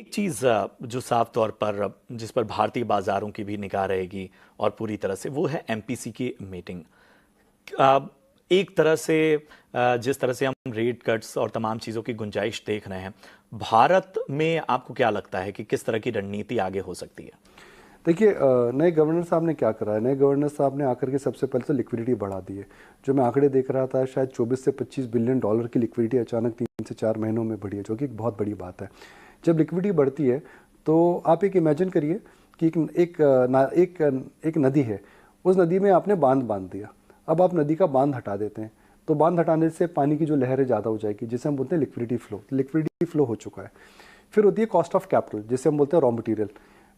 एक चीज़ जो साफ तौर पर जिस पर भारतीय बाजारों की भी निगाह रहेगी और पूरी तरह से वो है एमपीसी की मीटिंग। अ, एक तरह से जिस तरह से हम रेट कट्स और तमाम चीज़ों की गुंजाइश देख रहे हैं, भारत में आपको क्या लगता है कि किस तरह की रणनीति आगे हो सकती है? देखिए, नए गवर्नर साहब ने क्या करा है। नए गवर्नर साहब ने आकर के सबसे पहले तो लिक्विडिटी बढ़ा दी है। जो मैं आंकड़े देख रहा था, शायद 24 से 25 बिलियन डॉलर की लिक्विडिटी अचानक 3 से 4 महीनों में बढ़ी है, जो कि एक बहुत बड़ी बात है। जब लिक्विडिटी बढ़ती है तो आप एक इमेजिन करिए कि एक नदी है। उस नदी में आपने बांध बांध दिया। अब आप नदी का बांध हटा देते हैं तो बांध हटाने से पानी की जो लहरें ज़्यादा हो जाएगी, जिसे हम बोलते हैं लिक्विडिटी फ्लो। लिक्विडिटी फ्लो हो चुका है। फिर होती है कॉस्ट ऑफ कैपिटल, जिसे हम बोलते हैं रॉ मटेरियल।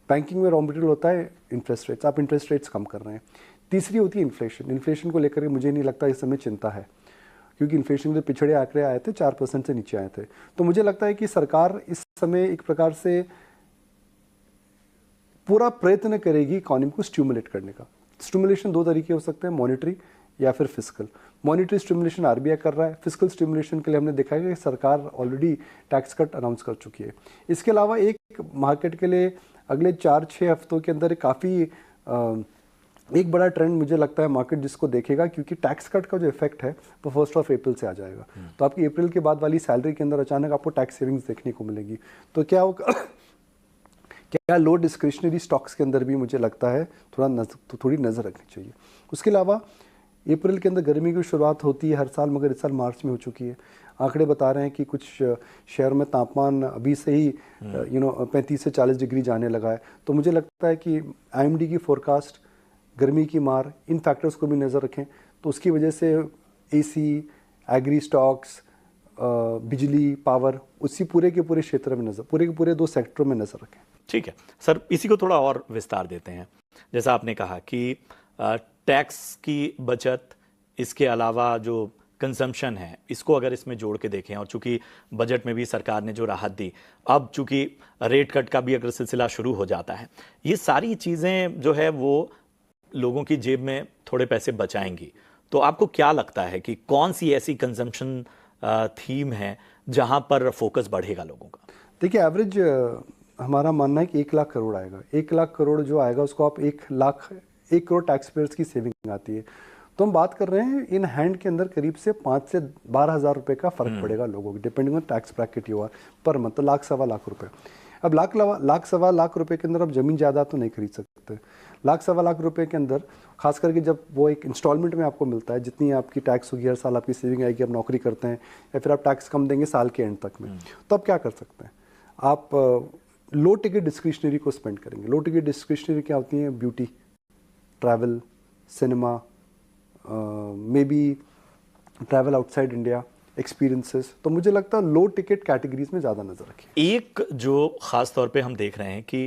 बैंकिंग में रॉ मटेरियल होता है इंटरेस्ट रेट्स। आप इंटरेस्ट रेट्स कम कर रहे हैं। तीसरी होती है इन्फ्लेशन। इन्फ्लेशन को लेकर मुझे नहीं लगता इस समय चिंता है, क्योंकि इन्फ्लेशन के पिछड़े आंकड़े आए थे 4% से नीचे आए थे। तो मुझे लगता है कि सरकार इस समय एक प्रकार से पूरा प्रयत्न करेगी इकोनॉमी को स्टिमुलेट करने का। स्टिमुलेशन दो तरीके हो सकते हैं, मॉनिटरी या फिर फिजिकल। मॉनिटरी स्टिमुलेशन आरबीआई कर रहा है। फिजिकल स्टिमुलेशन के लिए हमने देखा है कि सरकार ऑलरेडी टैक्स कट अनाउंस कर चुकी है। इसके अलावा एक मार्केट के लिए अगले 4-6 हफ्तों के अंदर काफ़ी एक बड़ा ट्रेंड मुझे लगता है मार्केट जिसको देखेगा, क्योंकि टैक्स कट का जो इफेक्ट है वो 1 अप्रैल से आ जाएगा। तो आपकी अप्रैल के बाद वाली सैलरी के अंदर अचानक आपको टैक्स सेविंग्स देखने को मिलेगी। तो क्या होगा क्या लो डिस्क्रिशनरी स्टॉक्स के अंदर भी मुझे लगता है थोड़ी नज़र रखनी चाहिए। उसके अलावा अप्रैल के अंदर गर्मी की शुरुआत होती है हर साल, मगर इस साल मार्च में हो चुकी है। आंकड़े बता रहे हैं कि कुछ शहरों में तापमान अभी से ही 35 से 40 डिग्री जाने लगा है। तो मुझे लगता है कि आईएमडी की फोरकास्ट, गर्मी की मार, इन फैक्टर्स को भी नज़र रखें। तो उसकी वजह से एसी, एग्री स्टॉक्स, बिजली, पावर, उसी पूरे के पूरे क्षेत्र में नज़र, पूरे के पूरे 2 सेक्टरों में नज़र रखें। ठीक है सर, इसी को थोड़ा और विस्तार देते हैं। जैसा आपने कहा कि टैक्स की बचत, इसके अलावा जो कंजम्पशन है, इसको अगर इसमें जोड़ के देखें, और चूंकि बजट में भी सरकार ने जो राहत दी, अब चूंकि रेट कट का भी अगर सिलसिला शुरू हो जाता है, ये सारी चीज़ें जो है वो लोगों की जेब में थोड़े पैसे बचाएंगी। तो आपको क्या लगता है कि कौन सी ऐसी कंजम्पशन थीम है जहां पर फोकस बढ़ेगा लोगों का? देखिए, एवरेज हमारा मानना है कि 1 लाख करोड़ आएगा। 1 लाख करोड़ जो आएगा उसको आप 1 करोड़ टैक्स पेयर्स की सेविंग आती है। तो हम बात कर रहे हैं इन हैंड के अंदर करीब से 5 से 12 हज़ार रुपये का फर्क पड़ेगा लोगों को, depending on tax bracket you are, per month. तो लाख सवा लाख रुपए। अब लाख सवा लाख रुपए के अंदर आप जमीन जायदाद तो नहीं खरीद सकते। लाख सवा लाख रुपए के अंदर खास करके जब वो एक इंस्टॉलमेंट में आपको मिलता है, जितनी आपकी टैक्स होगी हर साल आपकी सेविंग आएगी, आप नौकरी करते हैं या फिर आप टैक्स कम देंगे साल के एंड तक में, तो आप क्या कर सकते हैं? आप लो टिकट डिस्क्रिशनरी को स्पेंड करेंगे। लो टिकट डिस्क्रिशनरी क्या होती है? Beauty, travel, cinema, may be travel outside India, experiences. तो मुझे लगता है लो टिकट कैटेगरीज में ज़्यादा नज़र रखें। एक जो खास तौर पे हम देख रहे हैं कि